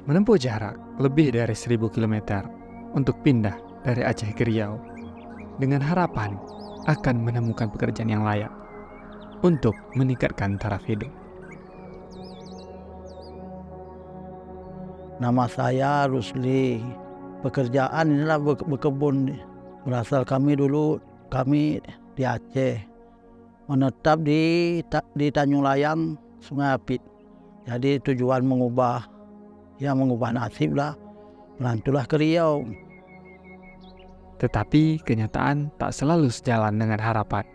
menempuh jarak lebih dari 1.000 km untuk pindah dari Aceh ke Riau dengan harapan akan menemukan pekerjaan yang layak untuk meningkatkan taraf hidup. Nama saya Rusli. Pekerjaan inilah berkebun. Berasal kami di Aceh. Menetap di Tanjung Layang, Sungai Apit. Jadi tujuan mengubah nasib lah. Merantulah ke Riau. Tetapi kenyataan tak selalu sejalan dengan harapan.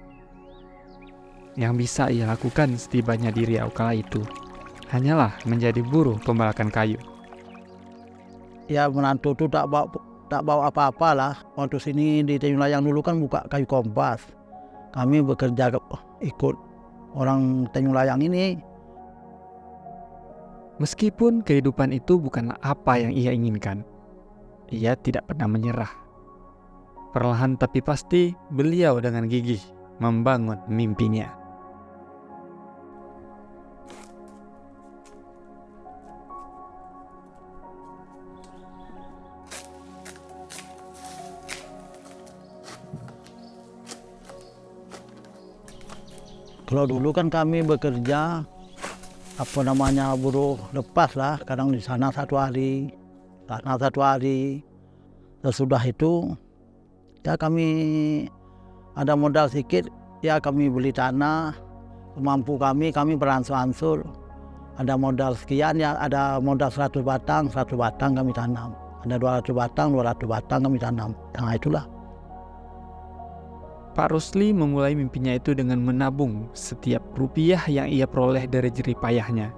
Yang bisa ia lakukan setibanya di Riau kala itu hanyalah menjadi buruh pembalakan kayu. Ya menantu itu tak bawa apa-apa lah. Waktu sini di Tanjung Layang dulu kan buka kayu kompas. Kami bekerja ikut orang Tanjung Layang ini. Meskipun kehidupan itu bukanlah apa yang ia inginkan, ia tidak pernah menyerah. Perlahan tapi pasti beliau dengan gigih membangun mimpinya. Kalau dulu kan kami bekerja buruh lepas lah, kadang di sana satu hari. Sesudah itu ya kami ada modal sedikit, ya kami beli tanah, mampu kami beransur-ansur. Ada modal sekian, ya ada modal 100 batang kami tanam. Ada 200 batang kami tanam. Nah itulah. Pak Rusli memulai mimpinya itu dengan menabung setiap rupiah yang ia peroleh dari jerih payahnya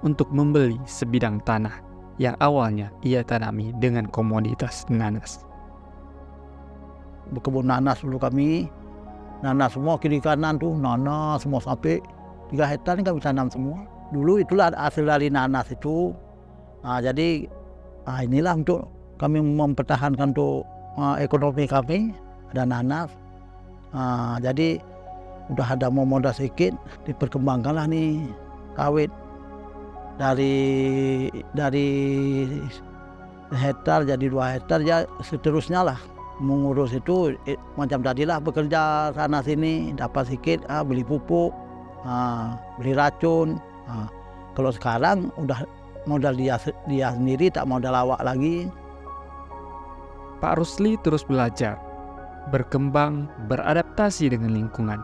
untuk membeli sebidang tanah yang awalnya ia tanami dengan komoditas nanas. Berkebun nanas dulu kami, nanas semua kiri kanan tuh, nanas semua sampai 3 hektar ini kami tanam semua. Dulu itulah hasil dari nanas itu. Nah, jadi inilah untuk kami mempertahankan untuk ekonomi kami, ada nanas. Jadi udah ada modal sedikit, diperkembangkanlah nih sawit dari hektar jadi 2 hektar, ya seterusnya lah mengurus itu macam tadilah, bekerja sana sini dapat sedikit, beli pupuk, beli racun. Kalau sekarang udah modal dia sendiri, tak modal awak lagi. Pak Rusli terus belajar, berkembang, beradaptasi dengan lingkungan.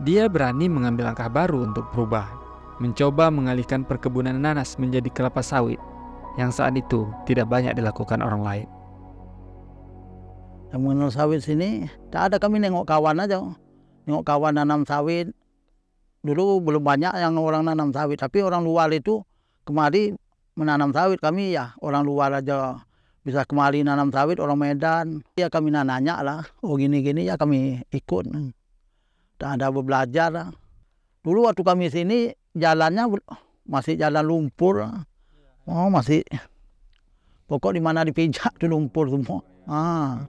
Dia berani mengambil langkah baru untuk perubahan, mencoba mengalihkan perkebunan nanas menjadi kelapa sawit yang saat itu tidak banyak dilakukan orang lain. Yang mengenal sawit sini, tak ada, kami nengok kawan aja, nengok kawan nanam sawit. Dulu belum banyak yang orang nanam sawit, tapi orang luar itu kemari menanam sawit. Kami ya orang luar aja bisa kemari nanam sawit, orang Medan. Ya kami nanya lah, oh gini-gini, ya kami ikut. Tak ada belajar lah. Dulu waktu kami sini jalannya masih jalan lumpur. Masih pokok di mana dipijak tuh lumpur semua.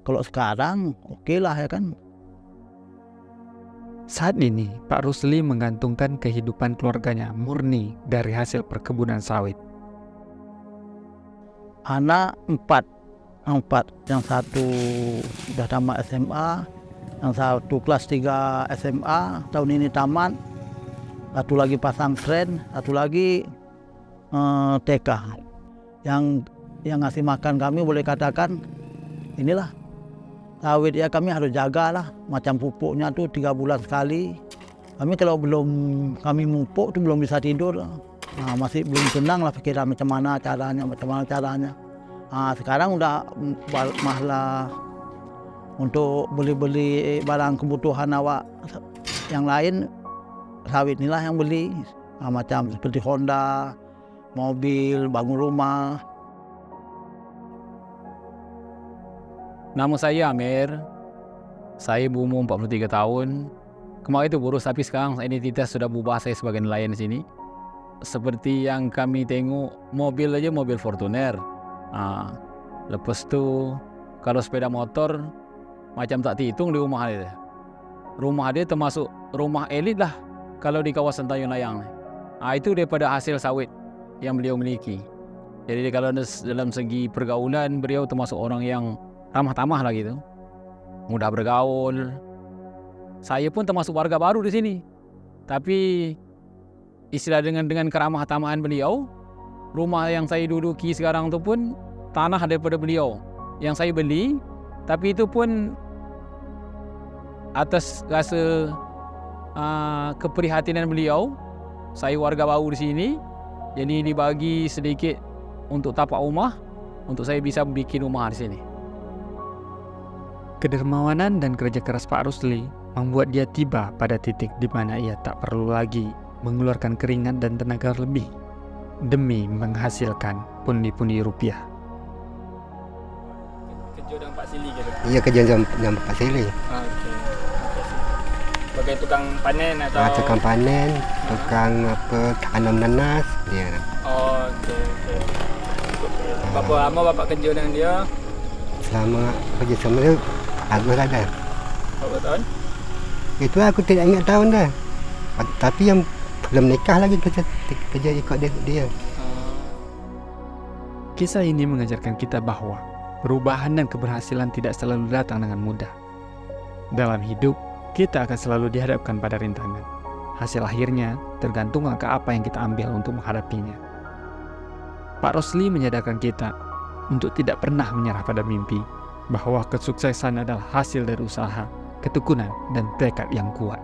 Kalau sekarang oke lah ya kan. Saat ini Pak Rusli menggantungkan kehidupan keluarganya murni dari hasil perkebunan sawit. Anak 4. Yang satu sudah tamat SMA, yang satu kelas 3 SMA, tahun ini tamat. Satu lagi pesantren, satu lagi TK. Yang ngasih makan kami boleh katakan inilah sawit, ya kami harus jaga lah. Macam pupuknya tuh 3 bulan sekali. Kami kalau belum kami mupuk tuh belum bisa tidur. Masih belum tenang lah pikiran macam mana caranya. Sekarang udah malah untuk beli barang kebutuhan awak yang lain, sawit inilah yang beli. Macam seperti Honda, mobil, bangun rumah. Nama saya Amir. Saya berumur 43 tahun. Kemarin itu buruh, tapi sekarang identitas sudah berubah, saya sebagai nelayan di sini. Seperti yang kami tengok, mobil aja mobil Fortuner. Lepas tu kalau sepeda motor macam tak dihitung di rumah dia. Rumah dia termasuk rumah elit lah kalau di kawasan Tanjung Layang. Itu daripada hasil sawit yang beliau miliki. Jadi kalau dalam segi pergaulan, beliau termasuk orang yang ramah tamah lah gitu, mudah bergaul. Saya pun termasuk warga baru di sini, tapi istilah dengan keramah tamahan beliau, rumah yang saya duduki sekarang tu pun tanah daripada beliau yang saya beli, tapi itu pun atas rasa keprihatinan beliau. Saya warga baru di sini, jadi dibagi sedikit untuk tapak rumah, untuk saya bisa bikin rumah di sini. Kedermawanan dan kerja keras Pak Rusli membuat dia tiba pada titik di mana ia tak perlu lagi mengeluarkan keringat dan tenaga lebih demi menghasilkan pundi-pundi rupiah. Kerja dengan Pak Sili gitu? Iya, kerja dengan Pak Sili. Okey. Sebagai tukang panen atau? Tukang panen, tukang tanam nanas dia. Okey. Berapa lama Bapak kerja dengan dia? Selama kerja sama dia, aku ada. Berapa tahun? Itu aku tidak ingat tahun dah. Tapi yang belum nikah lagi kerja ikut dia. Kisah ini mengajarkan kita bahwa perubahan dan keberhasilan tidak selalu datang dengan mudah. Dalam hidup, kita akan selalu dihadapkan pada rintangan. Hasil akhirnya tergantung langkah apa yang kita ambil untuk menghadapinya. Pak Rusli menyadarkan kita untuk tidak pernah menyerah pada mimpi, bahwa kesuksesan adalah hasil dari usaha, ketekunan, dan tekad yang kuat.